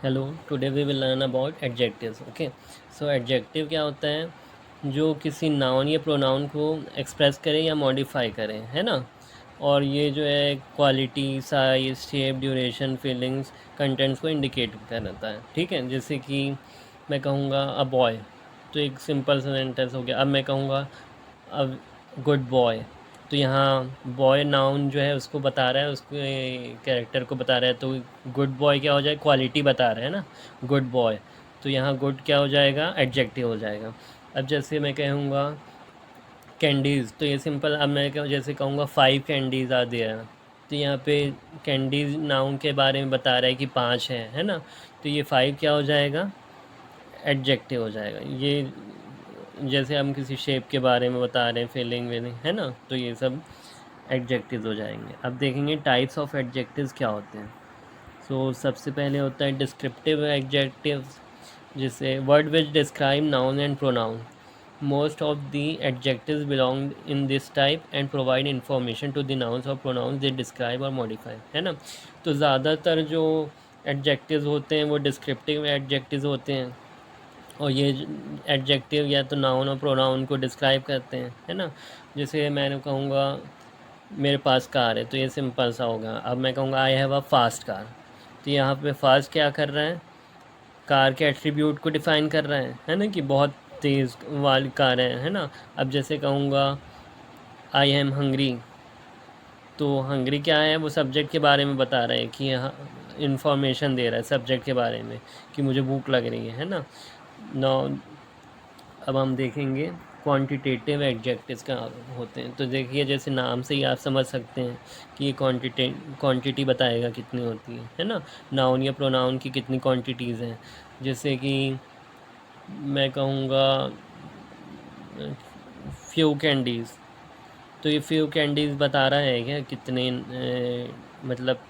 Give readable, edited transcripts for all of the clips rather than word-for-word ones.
Hello, today we will learn about adjectives. Okay, so adjective क्या होता है? जो किसी नाउन या प्रोनाउन को एक्सप्रेस करे या मॉडिफाई करे, है ना। और ये जो है quality, size, shape, duration, feelings, contents को इंडिकेट करता है। ठीक है, जैसे कि मैं कहूँगा अ बॉय, तो एक सिंपल सा सेंटेंस हो गया। अब मैं कहूँगा अ गुड बॉय, तो यहाँ बॉय नाउन जो है उसको बता रहा है, उसके कैरेक्टर को बता रहा है। तो गुड बॉय क्या हो जाए? क्वालिटी बता रहा है ना, गुड बॉय। तो यहाँ गुड क्या हो जाएगा? एडजेक्टिव हो जाएगा। अब जैसे मैं कहूँगा कैंडीज़, तो ये सिंपल। अब मैं जैसे कहूँगा 5 कैंडीज़ आर देयर, तो यहाँ पे कैंडीज़ नाउन के बारे में बता रहा है कि 5 है ना। तो ये 5 क्या हो जाएगा? एडजेक्टिव हो जाएगा। ये जैसे हम किसी शेप के बारे में बता रहे हैं, फीलिंग वीलिंग, है ना, तो ये सब एडजेक्टिव्स हो जाएंगे। अब देखेंगे टाइप्स ऑफ एडजेक्टिव्स क्या होते हैं। सो सबसे पहले होता है डिस्क्रिप्टिव एडजेक्टिव्स, जिसे word which describe noun and pronoun. Most of the adjectives belong in this type and provide information to the nouns और प्रोनाउंस दे डिस्क्राइब और मॉडिफाई, है ना। तो ज़्यादातर जो एडजेक्टिव्स होते हैं वो डिस्क्रिप्टिव एडजेक्टिव्स होते हैं, और ये एडजेक्टिव या तो नाउन और प्रोनाउन को डिस्क्राइब करते हैं, है ना। जैसे मैंने कहूँगा मेरे पास कार है, तो ये सिंपल सा होगा। अब मैं कहूँगा I have a fast car, तो यहाँ पे फास्ट क्या कर रहा है? कार के एट्रीब्यूट को डिफ़ाइन कर रहा है ना, कि बहुत तेज़ वाली कार है ना। अब जैसे कहूँगा आई एम हंग्री, तो हंग्री क्या है? वो सब्जेक्ट के बारे में बता रहा है कि यहाँ इन्फॉर्मेशन दे रहा है सब्जेक्ट के बारे में कि मुझे भूख लग रही है ना। नौ अब हम देखेंगे क्वांटिटेटिव एडजेक्टिव्स क्या होते हैं। तो देखिए, जैसे नाम से ही आप समझ सकते हैं कि ये क्वांटिटी बताएगा कितनी होती है ना। नाउन या प्रोनाउन की कितनी क्वांटिटीज़ हैं। जैसे कि मैं कहूँगा फ्यू कैंडीज़, तो ये फ्यू कैंडीज़ बता रहा है क्या कितने मतलब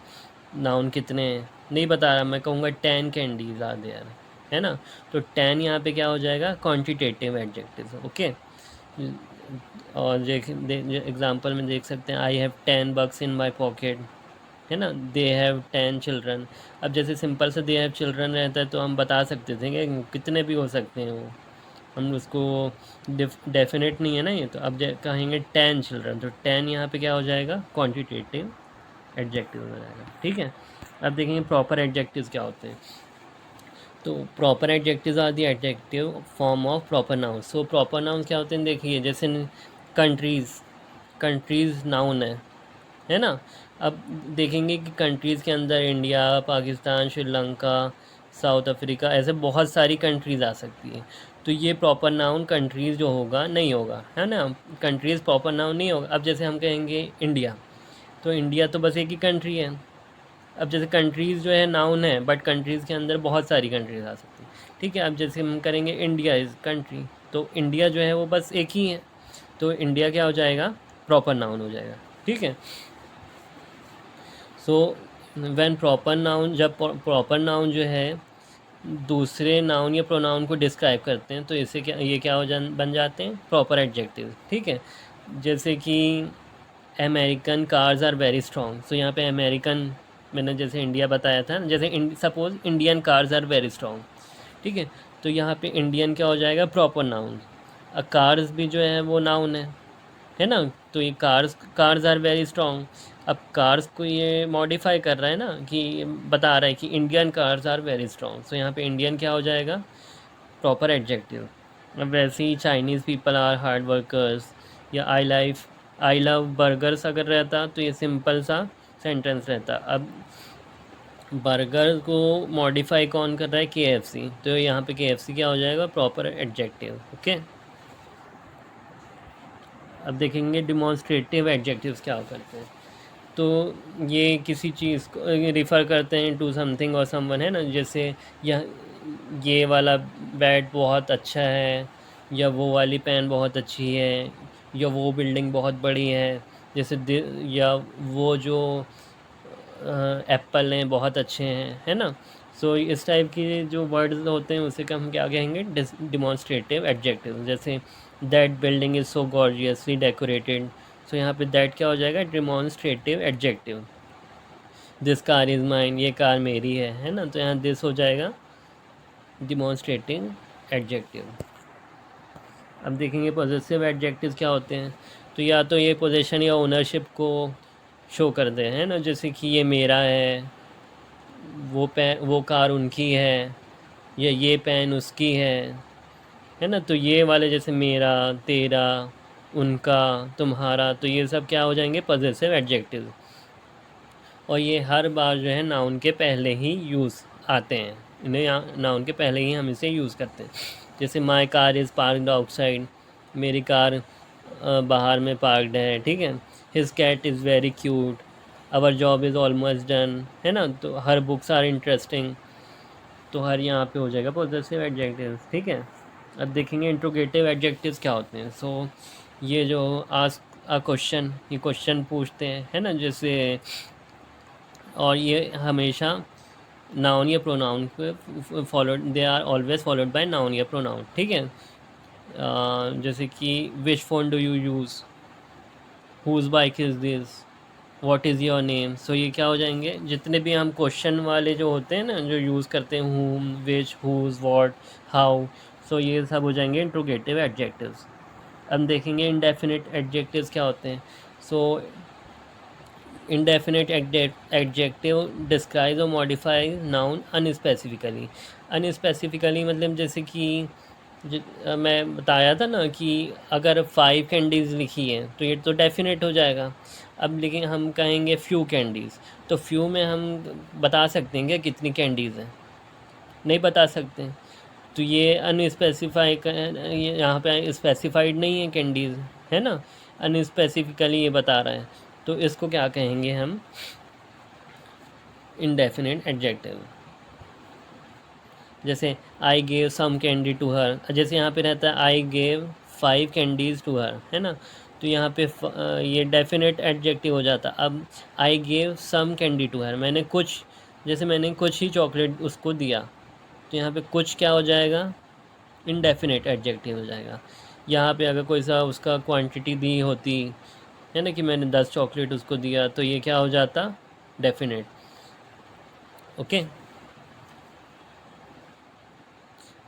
नाउन कितने हैं? नहीं बता रहा। मैं कहूँगा 10 कैंडीज़ आर देयर, है ना। तो 10 यहाँ पे क्या हो जाएगा? Quantitative adjective. ओके, और एग्जांपल में देख सकते हैं I have 10 bucks in my pocket, है ना। They have 10 children. अब जैसे सिंपल से दे हैव चिल्ड्रन रहता है तो हम बता सकते थे कि कितने भी हो सकते हैं वो, हम उसको डेफिनेट नहीं है ना ये। तो अब कहेंगे 10 चिल्ड्रन, तो 10 यहाँ पे क्या हो जाएगा? क्वांटिटेटिव एडजेक्टिव हो जाएगा। ठीक है, अब देखेंगे प्रॉपर एडजेक्टिव्स क्या होते हैं। तो proper adjectives are the adjective form of proper noun. So proper noun क्या होते हैं? देखिए, जैसे कंट्रीज़, कंट्रीज़ नाउन है ना। अब देखेंगे कि कंट्रीज़ के अंदर India, Pakistan, Sri Lanka, south Africa, ऐसे बहुत सारी कंट्रीज़ आ सकती है। तो ये प्रॉपर नाउन कंट्रीज़ जो होगा नहीं होगा, है ना। कंट्रीज़ प्रॉपर नाउन नहीं होगा। अब जैसे हम कहेंगे इंडिया, तो इंडिया तो बस एक ही कंट्री है। अब जैसे कंट्रीज़ जो है नाउन है, बट कंट्रीज़ के अंदर बहुत सारी कंट्रीज़ आ सकती हैं। ठीक है, अब जैसे हम करेंगे इंडिया इज़ कंट्री, तो इंडिया जो है वो बस एक ही है, तो इंडिया क्या हो जाएगा? प्रॉपर नाउन हो जाएगा। ठीक है, सो व्हेन प्रॉपर नाउन, जब प्रॉपर नाउन जो है दूसरे नाउन या प्रोनाउन को डिस्क्राइब करते हैं, तो इसे क्या, ये क्या बन जाते हैं? Proper adjective. ठीक है, जैसे कि American cars are very strong, so यहाँ पे अमेरिकन, मैंने जैसे इंडिया बताया था, जैसे suppose Indian cars are very strong. ठीक है, तो यहाँ पे इंडियन क्या हो जाएगा? Proper noun. कार्स भी जो है वो नाउन है ना। तो ये कार्स आर वेरी स्ट्रॉन्ग। अब कार्स को ये मॉडिफाई कर रहा है ना, कि बता रहा है कि Indian cars are very strong, so यहाँ पे इंडियन क्या हो जाएगा? Proper adjective. अब वैसे ही Chinese people are hard workers, या आई लव बर्गर्स अगर रहता तो ये सिंपल सा सेंटेंस रहता। अब बर्गर को मॉडिफाई कौन कर रहा है? KFC, तो यहाँ पे KFC क्या हो जाएगा? Proper adjective. ओके, अब देखेंगे डिमॉन्स्ट्रेटिव एडजेक्टिव्स क्या करते हैं। तो ये किसी चीज़ को रिफ़र करते हैं टू समथिंग और समवन, है ना। जैसे यह ये वाला बैट बहुत अच्छा है, या वो वाली पेन बहुत अच्छी है, या वो बिल्डिंग बहुत बड़ी है। जैसे या वो जो एप्पल हैं बहुत अच्छे हैं, है ना। सो इस टाइप की जो वर्ड्स होते हैं उसे हम क्या कहेंगे? Demonstrative adjective. जैसे that building is so gorgeously decorated, so यहाँ पे दैट क्या हो जाएगा? Demonstrative adjective. This car is mine, ये कार मेरी है ना। तो यहाँ दिस हो जाएगा डिमॉन्स्ट्रेटिंग एडजेक्टिव। अब देखेंगे पॉजिटिव एडजेक्टिव क्या होते हैं। तो या तो ये पोजीशन या ओनरशिप को शो करते हैं ना, जैसे कि ये मेरा है, वो कार उनकी है, या ये पेन उसकी है ना। तो ये वाले जैसे मेरा, तेरा, उनका, तुम्हारा, तो ये सब क्या हो जाएंगे पॉजिटिव एडजेक्टिव। और ये हर बार जो है नाउन के पहले ही यूज़ आते हैं, इन्हें नाउन के पहले ही हम इसे यूज़ करते हैं। जैसे my car is parked outside, मेरी कार बाहर में पार्कड है, ठीक है। His cat is very cute, our job is almost done, है ना। तो हर बुक्स आर इंटरेस्टिंग, तो हर यहाँ पे हो जाएगा पॉजिटिव एडजेक्टिव, ठीक है। अब देखेंगे इंट्रोगेटिव एडजेक्टिव्स क्या होते हैं। सो ये जो आस्क अ क्वेश्चन, ये क्वेश्चन पूछते हैं, है ना, जैसे, और ये हमेशा नाउन या प्रोनाउन को followed, they are always followed by noun या प्रोनाउन, ठीक है। जैसे कि which phone do you use, whose bike is this, what is your name. So ये क्या हो जाएंगे, जितने भी हम क्वेश्चन वाले जो होते हैं ना, जो यूज़ करते हैं, हुम, विच, हुज, व्हाट, हाउ, सो ये सब हो जाएंगे इंट्रोगेटिव एडजेक्टिव्स। अब देखेंगे इंडेफिनिट एडजेक्टिव्स क्या होते हैं। सो indefinite adjective describes or modifies noun unspecifically। unspecifically मतलब जैसे कि मैं बताया था ना कि अगर 5 कैंडीज़ लिखी हैं तो ये तो डेफिनेट हो जाएगा। अब लेकिन हम कहेंगे फ्यू कैंडीज़, तो फ्यू में हम बता सकते हैं क्या कितनी कैंडीज़ हैं, नहीं बता सकते। तो ये अनस्पेसिफाई, यहाँ पे स्पेसिफाइड नहीं है कैंडीज़, है ना, अनस्पेसिफिकली ये बता रहा है। तो इसको क्या कहेंगे हम, इंडेफिनिट एडजेक्टिव। जैसे I gave some candy to her, जैसे यहाँ पे रहता है I gave 5 candies to her, है ना। तो यहाँ पे ये डेफिनेट एडजेक्टिव हो जाता। अब I gave some candy to her, मैंने कुछ, जैसे मैंने कुछ ही चॉकलेट उसको दिया, तो यहाँ पे कुछ क्या हो जाएगा, इनडेफिनेट एडजेक्टिव हो जाएगा। यहाँ पे अगर कोई सा उसका क्वांटिटी दी होती है ना, कि मैंने 10 चॉकलेट उसको दिया, तो ये क्या हो जाता, डेफिनेट, ओके।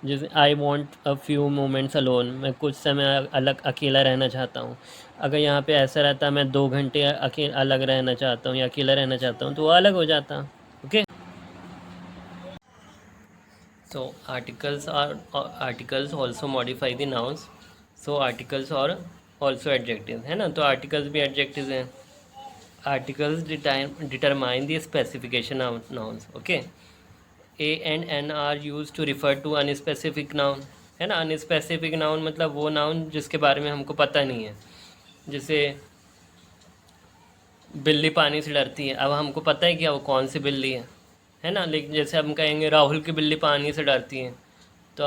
जैसे I want a few moments alone, मैं कुछ समय अलग अकेला रहना चाहता हूँ। अगर यहाँ पे ऐसा रहता मैं 2 घंटे अलग रहना चाहता हूँ या अकेला रहना चाहता हूँ, तो वो अलग हो जाता, okay. So articles also modify the nouns. So articles are also adjectives, है ना। तो articles भी adjectives हैं। Articles determine the specification of nouns, okay। A and N are used to refer to unspecific noun, है ना। unspecific noun मतलब वो noun जिसके बारे में हमको पता नहीं है। जैसे बिल्ली पानी से डरती है, अब हमको पता है क्या वो कौन सी बिल्ली है ना। लेकिन जैसे हम कहेंगे राहुल की बिल्ली पानी से डरती है, तो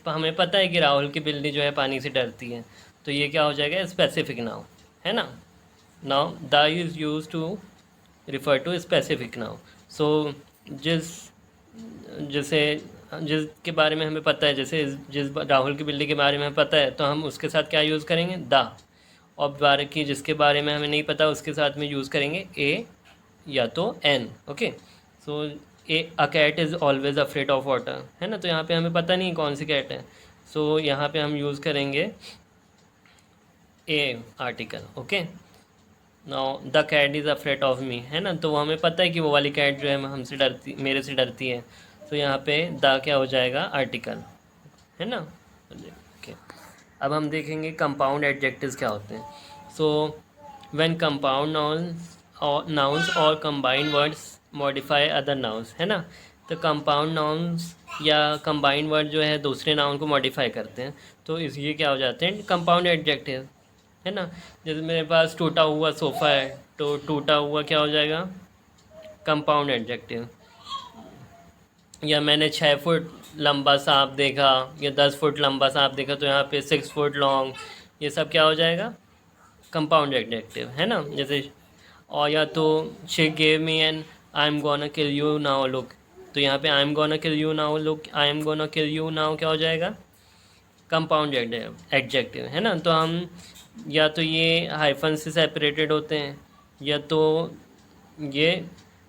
हमें पता है कि राहुल की बिल्ली जो है पानी से डरती है, तो ये क्या हो जाएगा, स्पेसिफिक नाउन, है ना। Now the is used to refer to specific noun. So जिस जैसे जिसके बारे में हमें पता है, जैसे जिस राहुल की बिल्ली के बारे में हमें पता है, तो हम उसके साथ क्या यूज़ करेंगे, द। और बारे की जिसके बारे में हमें नहीं पता उसके साथ में यूज़ करेंगे ए या तो an, okay. So a cat is always afraid of water, है ना। तो यहाँ पे हमें पता नहीं कौन सी कैट है, सो यहाँ पे हम यूज़ करेंगे A article, okay. Now the cat is afraid of me, है ना। तो वो हमें पता है कि वो वाली कैट जो है हमसे डरती, मेरे से डरती है, तो यहाँ पे द क्या हो जाएगा, आर्टिकल, है ना, ओके। अब हम देखेंगे कंपाउंड एडजेक्टिव्स क्या होते हैं। सो व्हेन कंपाउंड नाउन्स और combined words modify other nouns, है ना। तो कंपाउंड नाउन्स या कंबाइंड वर्ड जो है दूसरे नाउन को मॉडिफाई करते हैं, तो इस ये क्या हो जाते हैं, कंपाउंड एडजेक्टिव, है ना। जैसे मेरे पास टूटा हुआ सोफ़ा है, तो टूटा हुआ क्या हो जाएगा, कंपाउंड एडजेक्टिव। या मैंने 6 फुट लंबा सांप देखा या 10 फुट लंबा सांप देखा, तो यहाँ पे 6 फुट लॉन्ग, ये सब क्या हो जाएगा, कंपाउंड एडजेक्टिव, है ना। जैसे और या तो she gave me an I am gonna kill you now look, तो यहाँ पे I am gonna kill you now look, I am gonna kill you now क्या हो जाएगा, कंपाउंड एडजेक्टिव, है ना। तो हम या तो ये हाइफन से सेपरेटेड होते हैं, या तो ये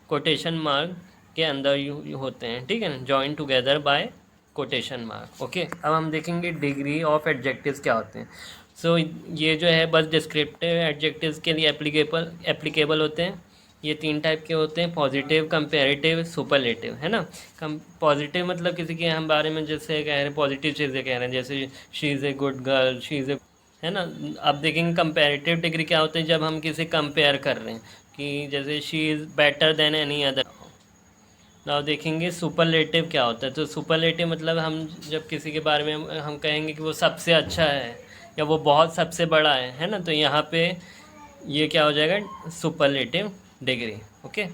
कोटेशन मार्क के अंदर होते हैं, ठीक है ना, join together by quotation mark. Okay, अब हम देखेंगे डिग्री ऑफ एडजेक्टिव्स क्या होते हैं। सो ये जो है बस डिस्क्रिप्टिव एडजेक्टिव्स के लिए एप्लीकेबल होते हैं। ये 3 टाइप के होते हैं, पॉजिटिव, कंपेरेटिव, सुपरलेटिव, है ना। कम पॉजिटिव मतलब किसी के हम बारे में जैसे कह रहे हैं, पॉजिटिव चीज़ें कह रहे हैं, जैसे she is a good girl, she is a, है ना। अब देखेंगे कंपेरेटिव डिग्री क्या होते हैं, जब हम किसी कंपेयर कर रहे हैं कि जैसे she is better than any other. Now देखेंगे सुपरलेटिव क्या होता है। तो सुपरलेटिव मतलब हम जब किसी के बारे में हम कहेंगे कि वो सबसे अच्छा है या वो बहुत सबसे बड़ा है ना, तो यहाँ पे ये क्या हो जाएगा, सुपरलेटिव डिग्री। ओके।